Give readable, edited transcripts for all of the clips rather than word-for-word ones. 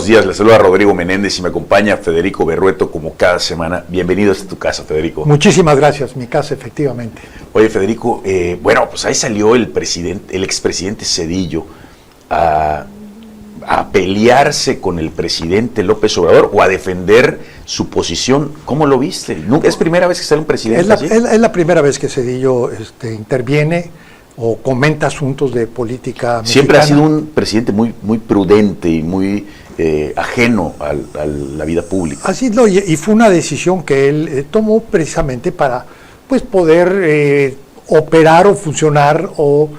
días, les saluda Rodrigo Menéndez y me acompaña Federico Berrueto como cada semana. Bienvenido a tu casa, Federico. Muchísimas gracias, mi casa, efectivamente. Oye, Federico, bueno, pues ahí salió el expresidente Zedillo a pelearse con el presidente López Obrador o a defender su posición. ¿Cómo lo viste? ¿Es primera vez que sale un presidente así? Es la primera vez que Zedillo interviene o comenta asuntos de política mexicana. Siempre ha sido un presidente muy prudente y muy ajeno a la vida pública. Así no, y fue una decisión que él tomó precisamente para pues poder operar o funcionar o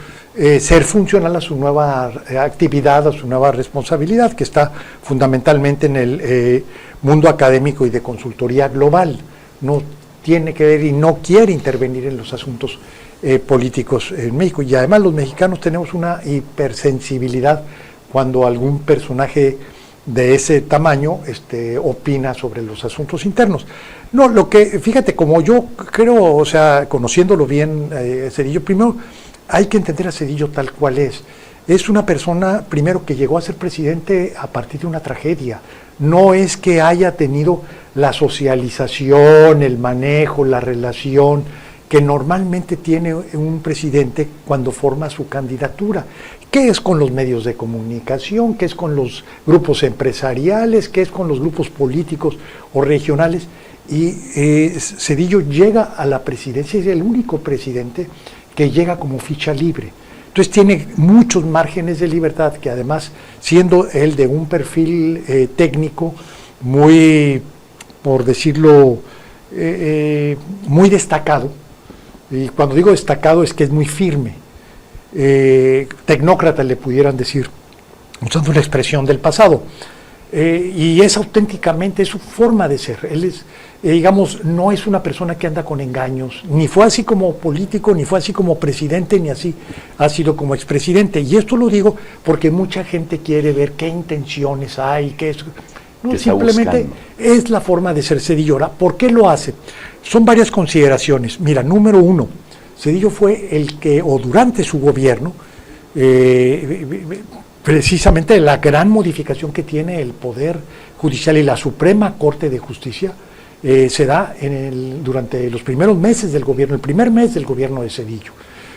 ser funcional a su nueva actividad, a su nueva responsabilidad, que está fundamentalmente en el mundo académico y de consultoría global. No tiene que ver y no quiere intervenir en los asuntos políticos en México. Y además los mexicanos tenemos una hipersensibilidad cuando algún personaje de ese tamaño opina sobre los asuntos internos. No, fíjate, como yo creo, o sea, conociéndolo bien, Zedillo, primero hay que entender a Zedillo tal cual es. Es una persona, primero, que llegó a ser presidente a partir de una tragedia. No es que haya tenido la socialización, el manejo, la relación que normalmente tiene un presidente cuando forma su candidatura. ¿Qué es con los medios de comunicación? ¿Qué es con los grupos empresariales? ¿Qué es con los grupos políticos o regionales? Y Zedillo llega a la presidencia, es el único presidente que llega como ficha libre. Entonces tiene muchos márgenes de libertad, que además, siendo él de un perfil técnico muy, por decirlo, muy destacado, y cuando digo destacado es que es muy firme, tecnócrata le pudieran decir, usando una expresión del pasado, y es auténticamente, es su forma de ser. Él es, digamos, no es una persona que anda con engaños, ni fue así como político, ni fue así como presidente, ni así ha sido como expresidente. Y esto lo digo porque mucha gente quiere ver qué intenciones hay, qué es. No, simplemente es la forma de ser Zedillo. Ahora, ¿por qué lo hace? Son varias consideraciones. Mira, número uno, Zedillo fue el que, o durante su gobierno, precisamente la gran modificación que tiene el Poder Judicial y la Suprema Corte de Justicia se da durante los primeros meses del gobierno, el primer mes del gobierno de Zedillo.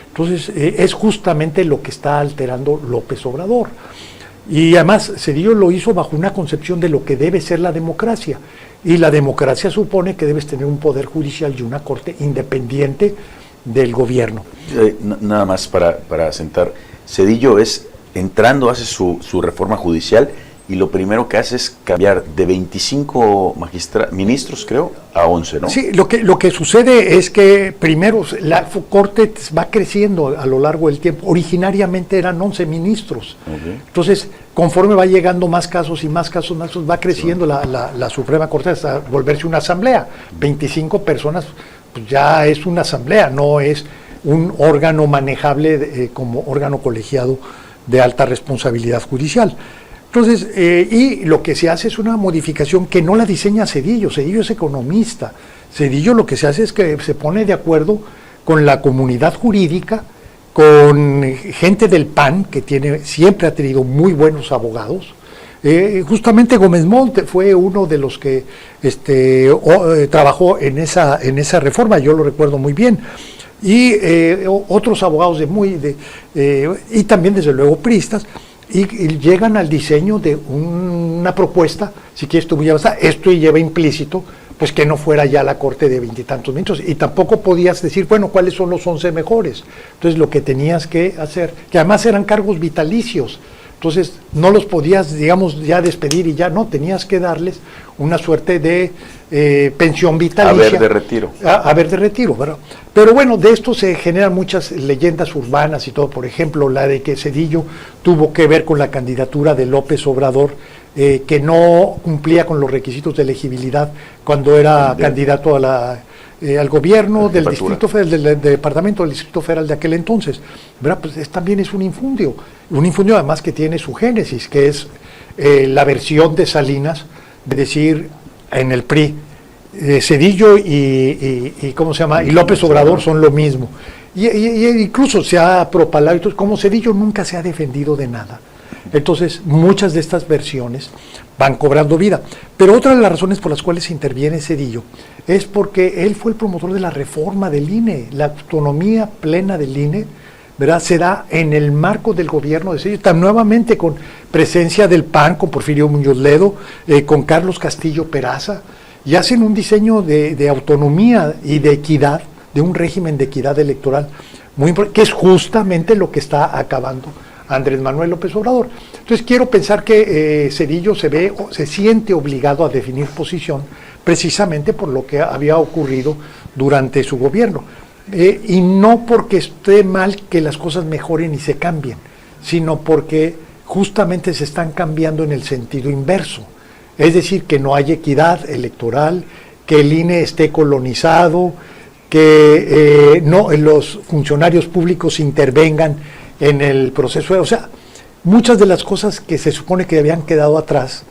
Entonces, es justamente lo que está alterando López Obrador. Y además, Zedillo lo hizo bajo una concepción de lo que debe ser la democracia. Y la democracia supone que debes tener un poder judicial y una corte independiente del gobierno. Nada más para sentar. Zedillo entrando, hace su reforma judicial y lo primero que hace es cambiar de 25 ministros, creo, a 11, ¿no? Sí, lo que sucede es que primero la Corte va creciendo a lo largo del tiempo. Originariamente eran 11 ministros. Okay. Entonces, conforme va llegando más casos y más casos, va creciendo la Suprema Corte hasta volverse una asamblea. 25 personas, pues ya es una asamblea, no es un órgano manejable como órgano colegiado de alta responsabilidad judicial. Entonces, y lo que se hace es una modificación que no la diseña Zedillo. Zedillo es economista. Zedillo lo que se hace es que se pone de acuerdo con la comunidad jurídica, con gente del PAN, que siempre ha tenido muy buenos abogados. Justamente Gómez Montt fue uno de los que trabajó en esa reforma, yo lo recuerdo muy bien. Y otros abogados y también desde luego priistas, y llegan al diseño de una propuesta, si quieres tú muy avanzada. Esto lleva implícito pues que no fuera ya la corte de 20 y tantos ministros, y tampoco podías decir, bueno, ¿cuáles son los 11 mejores? Entonces lo que tenías que hacer, que además eran cargos vitalicios, entonces no los podías, digamos, ya despedir y ya no, tenías que darles una suerte de pensión vitalicia. Haber de retiro. Haber de retiro, ¿verdad? Pero bueno, de esto se generan muchas leyendas urbanas y todo. Por ejemplo, la de que Zedillo tuvo que ver con la candidatura de López Obrador, que no cumplía con los requisitos de elegibilidad cuando era candidato al gobierno del Distrito Federal, del departamento del Distrito Federal de aquel entonces, ¿verdad? Pues también es un infundio además que tiene su génesis, que es la versión de Salinas de decir en el PRI, Zedillo y ¿cómo se llama? Y López Obrador son lo mismo. Y incluso se ha propalado, como Zedillo nunca se ha defendido de nada. Entonces, muchas de estas versiones van cobrando vida. Pero otra de las razones por las cuales interviene Zedillo es porque él fue el promotor de la reforma del INE, la autonomía plena del INE, ¿verdad? Se da en el marco del gobierno de Zedillo, tan nuevamente con presencia del PAN, con Porfirio Muñoz Ledo, con Carlos Castillo Peraza, y hacen un diseño de autonomía y de equidad, de un régimen de equidad electoral, muy importante, que es justamente lo que está acabando Andrés Manuel López Obrador. Entonces quiero pensar que Zedillo se siente obligado a definir posición precisamente por lo que había ocurrido durante su gobierno. Y no porque esté mal que las cosas mejoren y se cambien, sino porque justamente se están cambiando en el sentido inverso. Es decir, que no hay equidad electoral, que el INE esté colonizado, que los funcionarios públicos intervengan en el proceso. O sea, muchas de las cosas que se supone que habían quedado atrás,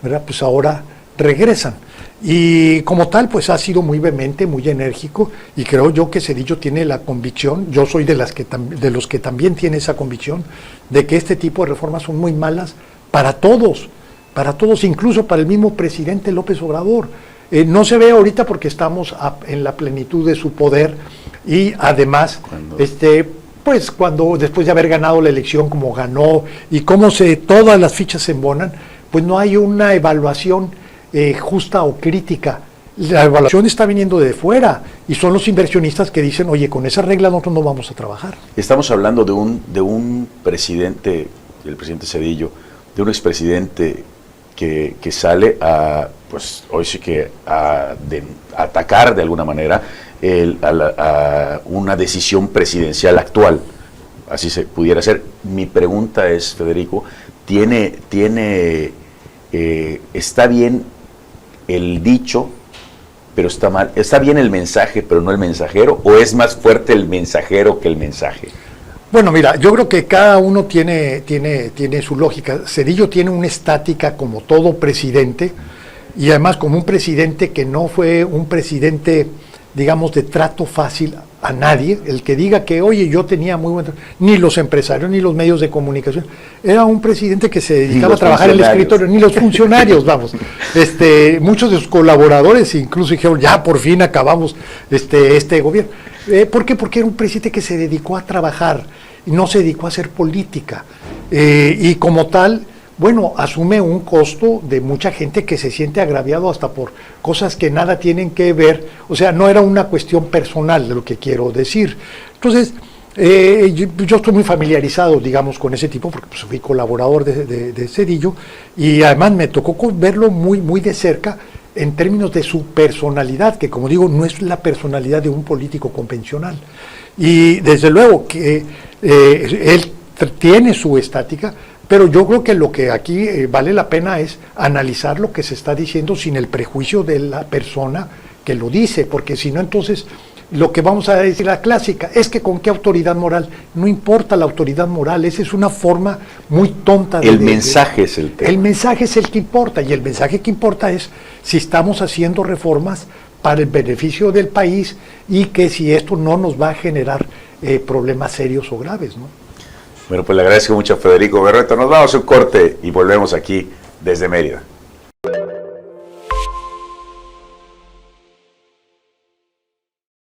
¿verdad? Pues ahora regresan. Y como tal, pues ha sido muy vehemente, muy enérgico, y creo yo que Zedillo tiene la convicción, yo soy de los que también tiene esa convicción, de que este tipo de reformas son muy malas para todos, incluso para el mismo presidente López Obrador. No se ve ahorita porque estamos en la plenitud de su poder, y además, pues cuando después de haber ganado la elección como ganó, y cómo todas las fichas se embonan, pues no hay una evaluación justa o crítica. La evaluación está viniendo de fuera y son los inversionistas que dicen, oye, con esa regla nosotros no vamos a trabajar. Estamos hablando de un presidente, el presidente Zedillo, de un expresidente que sale a, pues hoy sí que a atacar de alguna manera a una decisión presidencial actual, así se pudiera hacer. Mi pregunta es, Federico, ¿está bien el dicho, pero está mal? ¿Está bien el mensaje, pero no el mensajero? ¿O es más fuerte el mensajero que el mensaje? Bueno, mira, yo creo que cada uno tiene su lógica. Zedillo tiene una estática como todo presidente, y además como un presidente que no fue un presidente, digamos, de trato fácil a nadie. El que diga que, oye, yo tenía muy buen trato, ni los empresarios, ni los medios de comunicación. Era un presidente que se dedicaba a trabajar en el escritorio, ni los funcionarios, vamos. Muchos de sus colaboradores incluso dijeron, ya por fin acabamos este gobierno. ¿Por qué? Porque era un presidente que se dedicó a trabajar, y no se dedicó a hacer política. Y como tal, bueno, asume un costo de mucha gente que se siente agraviado hasta por cosas que nada tienen que ver. O sea, no era una cuestión personal de lo que quiero decir. Entonces, yo estoy muy familiarizado, digamos, con ese tipo, porque pues, fui colaborador de Zedillo, y además me tocó verlo muy, muy de cerca en términos de su personalidad, que como digo, no es la personalidad de un político convencional. Y desde luego que él tiene su estática, pero yo creo que lo que aquí vale la pena es analizar lo que se está diciendo sin el prejuicio de la persona que lo dice, porque si no, entonces lo que vamos a decir, la clásica, es que con qué autoridad moral. No importa la autoridad moral, esa es una forma muy tonta. El mensaje es el tema. El mensaje es el que importa, y el mensaje que importa es si estamos haciendo reformas para el beneficio del país, y que si esto no nos va a generar problemas serios o graves, ¿no? Bueno, pues le agradezco mucho a Federico Berrueto. Nos vamos a un corte y volvemos aquí desde Mérida.